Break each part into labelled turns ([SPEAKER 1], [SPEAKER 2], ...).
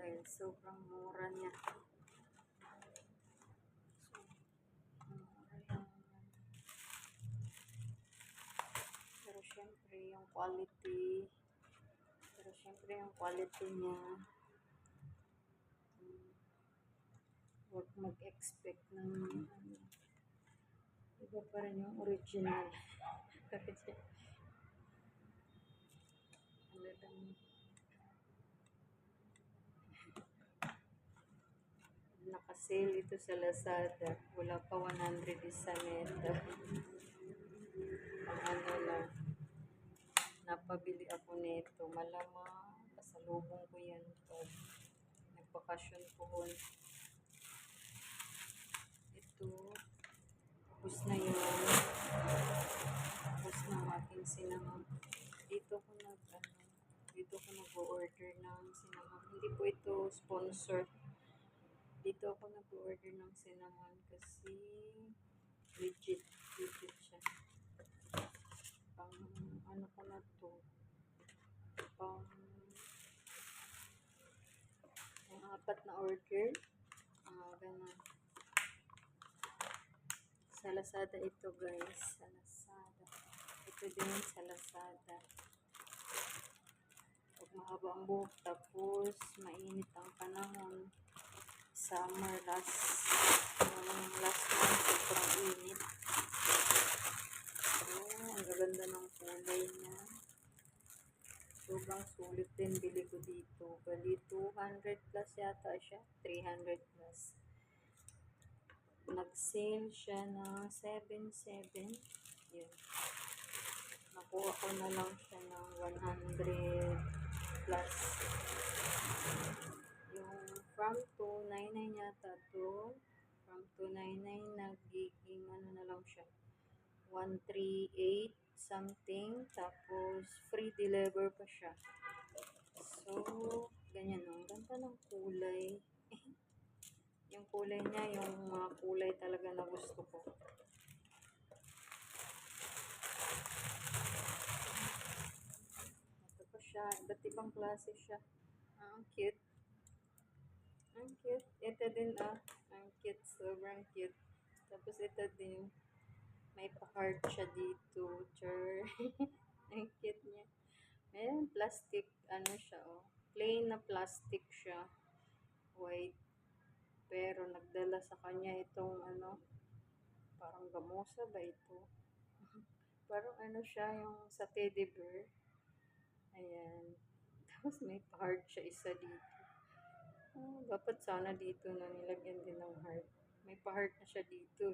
[SPEAKER 1] dahil sobrang mura niya. Pero syempre yung quality niya, huwag mag-expect ng iba pa rin yung original. Naka-sale ito sa Lazada. Wala pa 100 isa nito. Ang ano lang, napabili ako nito. Malamang pasalubong ko yan pag nagbakasyon ko. Ito, tapos na yun. Tapos na ang aking sinamang. Dito ko nag-order ng sinamang. Hindi po ito sponsor. Dito ako nag-order ng cinnamon kasi legit siya. Pang ano ko na to, pang 4 na order. Ganun. Sa Lazada ito guys, sa Lazada. Ito din sa Lazada. Pag mahaba ang buhok tapos mainit ang panahon. Summer last month sobrang init. Ang gaganda ng kulay niya. Sobrang sulit din bili ko dito. Bali 200 plus yata siya. 300 plus. Nag-sale siya ng 77. Yun. Nakuha ko na lang siya ng 100 plus. Yung from 299 yata to. From 299 nagiging ano na lang siya. 138 something. Tapos free deliver pa siya. So, ganyan o. Ganda ng kulay. Yung kulay niya, yung mga kulay talaga na gusto ko. Ito pa siya. Iba't ibang klase siya. Ang cute. Ang cute. Ito din ang cute. Sobrang cute. Tapos ito din. May pa-heart siya dito. Char. Ang cute niya. Ayan, plastic. Ano siya plain na plastic siya. White. Pero nagdala sa kanya itong parang gamusa ba ito? Parang siya yung sa teddy bear. Ayan. Tapos may heart siya isa dito. Dapat sana dito na nilagyan din ng heart. May pa-heart na siya dito.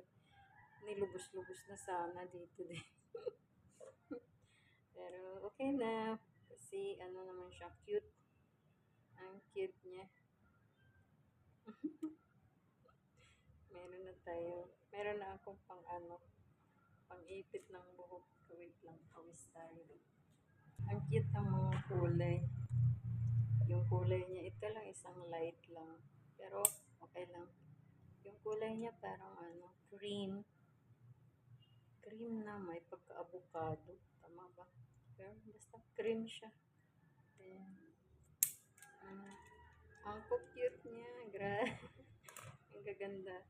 [SPEAKER 1] Nilubos-lubos na sana dito din. Pero okay na. Kasi naman siya, cute. Ang cute niya. Meron na akong pang-ipit ng buhok. Wait lang, pawis tayo. Ang cute ng mga kulay. Yung kulay niya, ito lang isang light lang. Pero, okay lang. Yung kulay niya parang cream. Cream na may pagka-avocado. Tama ba? Pero basta cream siya. Ayan. Ang cute niya. Ang gaganda.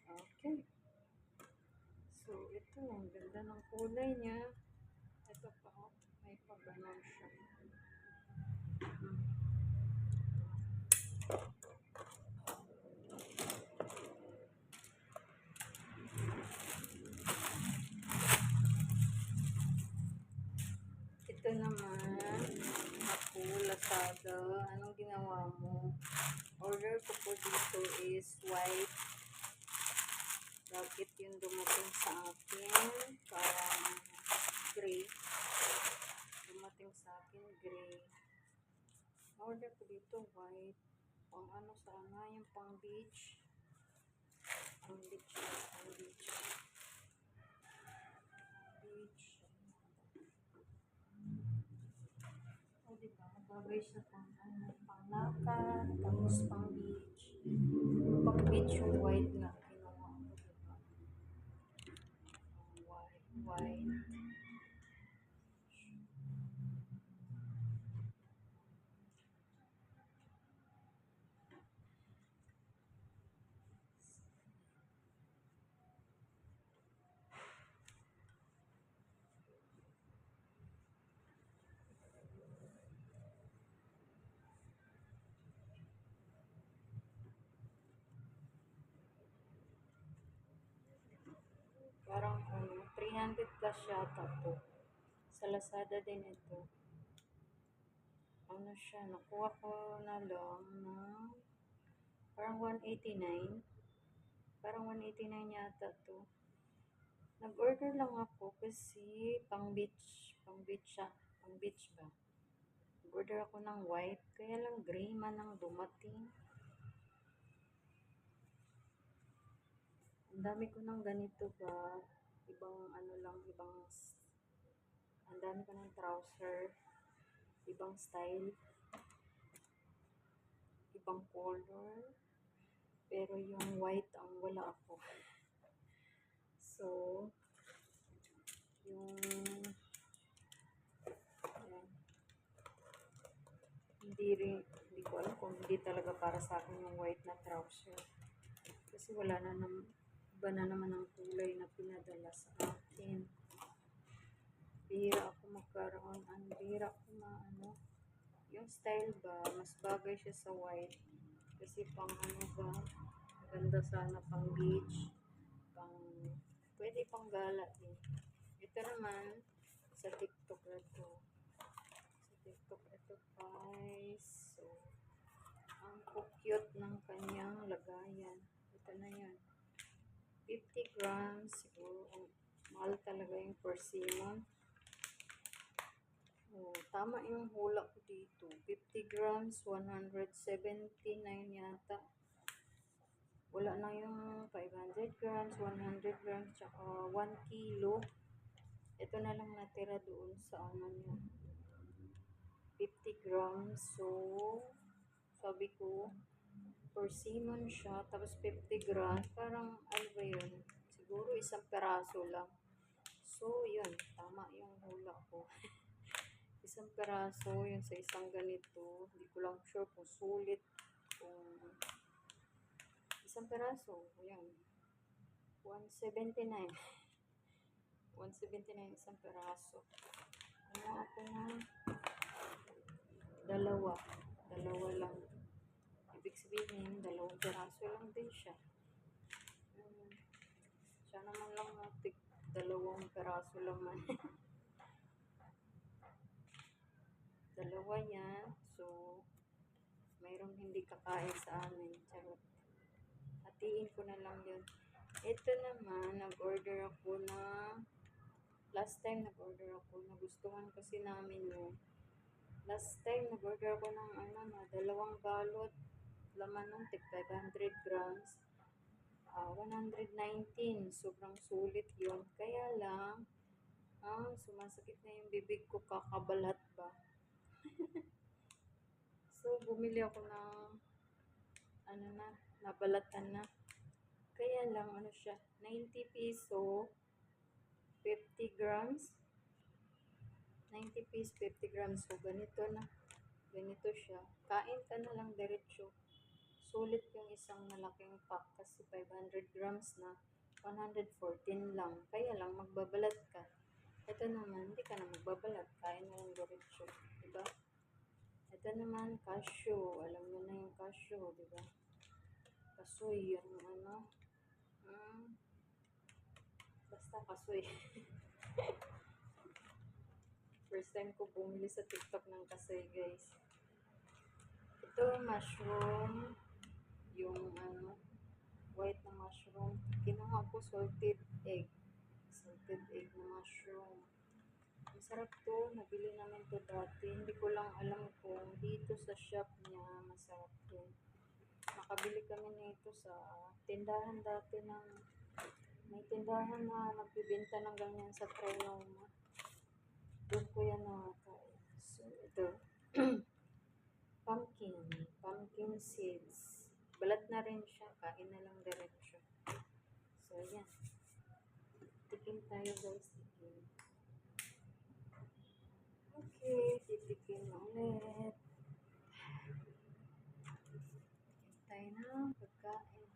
[SPEAKER 1] Okay. So, ito. Ang ganda ng kulay niya. Ito pa. May pag-ganon siya. Ito naman. Ako, Lazada. Anong ginawa mo? Order ko po dito is white. Bakit yung dumating sa akin? Parang gray. Dumating sa akin gray. Order ko dito white. Pang sana yung pang beach. Pang beach. Beach. Diba? Bagay siya pang lakad. Tapos pang beach. Pang beach yung white na kinuha ko. Diba? White. Parang 300 plus yata to. Sa Lazada din ito. Ano siya, nakuha ko na lang ng parang 189. Parang 189 yata to. Nag-order lang ako kasi pang beach siya. Pang beach ba? Nag-order ako ng white, kaya lang gray man ang dumating. Ang dami ko ng ganito ba, ibang ano lang, ang dami ko ng trouser, ibang style, ibang color, pero yung white ang wala ako. So, yung, ayan, hindi ko alam kung hindi talaga para sa akin yung white na trouser. Kasi wala na naman, iba na naman ang kulay na pinadala sa akin. Bihira ako magkaroon, bihira ako ano, yung style ba, mas bagay siya sa white. Kasi pang ano ba, ganda sana pang beach, pwede pang gala din. Ito naman, sa TikTok na to. Sa TikTok ito guys. So, ang cute ng kanyang lagayan. Ito na yan. 50 grams, siguro, mahal talaga yung persimmon. Tama yung hula ko dito. 50 grams, 179 yata. Wala na yung 500 grams, 100 grams, tsaka 1 kilo. Ito na lang natira doon sa ano niya. 50 grams. So, sabi ko, persimmon siya. Tapos 50 grams. Parang, ano ba yun? Siguro isang peraso lang. So, yun. Tama yung hula ko. Isang peraso, yun sa isang ganito. Hindi ko lang sure kung sulit. Kung isang peraso. Ayan. 179. 179 isang peraso. Ano ako na dalawa. Dalawa lang. Ibig sabihin, dalawang peraso lang din siya. Siya naman lang natin. Dalawang peraso lang man. Dalawa yan. So, mayroong hindi kakain sa amin. Charot. Hatiin ko na lang yun. Ito naman, nag-order ako na last time nag-order ako. Nagustuhan kasi namin yun. Last time nag-order ako ng dalawang balot. Laman ng 500 grams. 119. Sobrang sulit yun. Kaya lang, sumasakit na yung bibig ko, kakabalat ba. So, bumili ako ng nabalatan na. Kaya lang, siya, 90 piso, 50 grams. 90 piece, 50 grams. So, ganito na. Ganito siya. Kain ka na lang diretso. Sulit yung isang malaking pack kasi 500 grams na 114 lang. Kaya lang, magbabalat ka. Ito naman, hindi ka na magbabalat. Kain na lang diretso. Diba? Ito naman, cashew. Alam mo na yung cashew, diba? Kasoy, yung basta kasoy. First time ko bumili sa TikTok ng kasoy, guys. Ito, mushroom. Yung white na mushroom. Kinuha ko salted egg. Salted egg na mushroom. Masarap to. Nabili namin to dati. Hindi ko lang alam kung dito sa shop niya masarap to. Nakabili kami nito sa tindahan dati ng may tindahan na nagbibenta ng ganyan sa Trinoma. Doon ko yan nakakain. So, ito. Pumpkin seeds. Balat na rin siya. Kain na lang diretsyo. So, yan. Tikim tayo guys. Tikim. Okay. Titikim na ulit. Tayo na pagkain.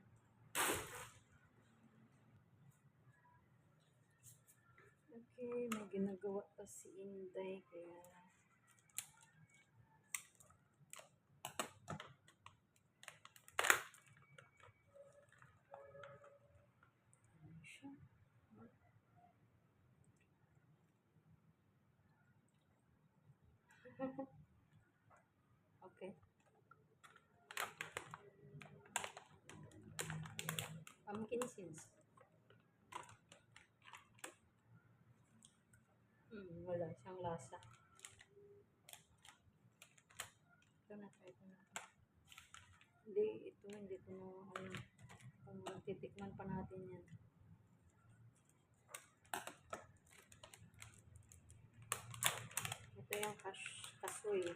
[SPEAKER 1] Okay. May ginagawa pa si Inday. Kaya Okay. Pumpkin seeds. Wala siyang lasa. Ito na, try ko na. Hindi ito na, kung titikman pa natin yan. Ito yung kasoy.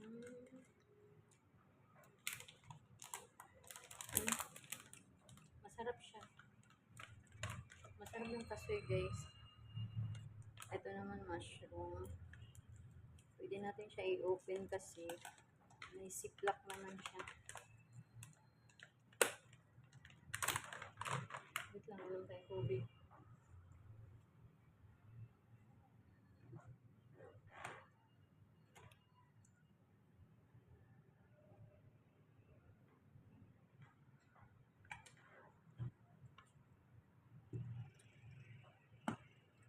[SPEAKER 1] Mm, masarap siya. Masarap yung kasoy, guys. Ito naman mushroom. Pwede natin siya i-open kasi may ziplock naman siya. Wait lang, ulam tayong tubig.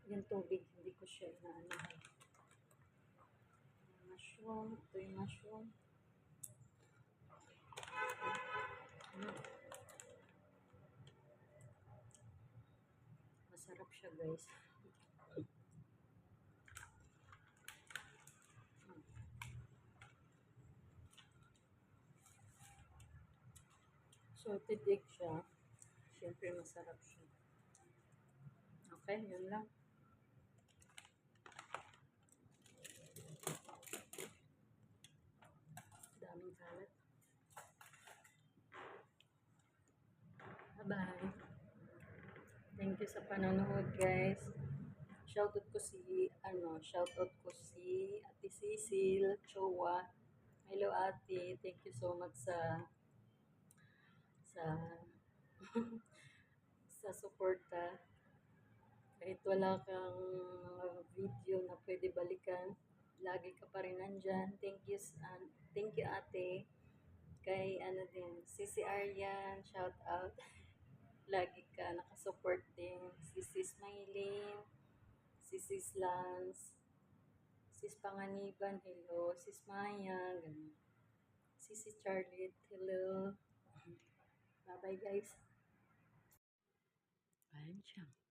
[SPEAKER 1] Yung tubig, hindi ko siya inaano. Mushroom, ito yung mushroom. Masarap siya, guys. Salted egg siya. Siyempre, masarap siya. Okay, yun lang. Daming kalat. Bye-bye. Thank you sa panonood, guys. Shoutout ko si Ate Cecil Chowa. Hello, Ate. Thank you so much sa sa suporta. Kahit wala kang video na pwede balikan, lagi ka pa rin nandyan. Thank you, Ate. Kay Sisi Aryan, shout out. Lagi ka nakasupport din. Sisi Smiling, Sisi Lance, Sis Panganiban, hello. Sis Maya, ganun. Sisi Charlotte, hello. Bye-bye, guys. Ayan siya.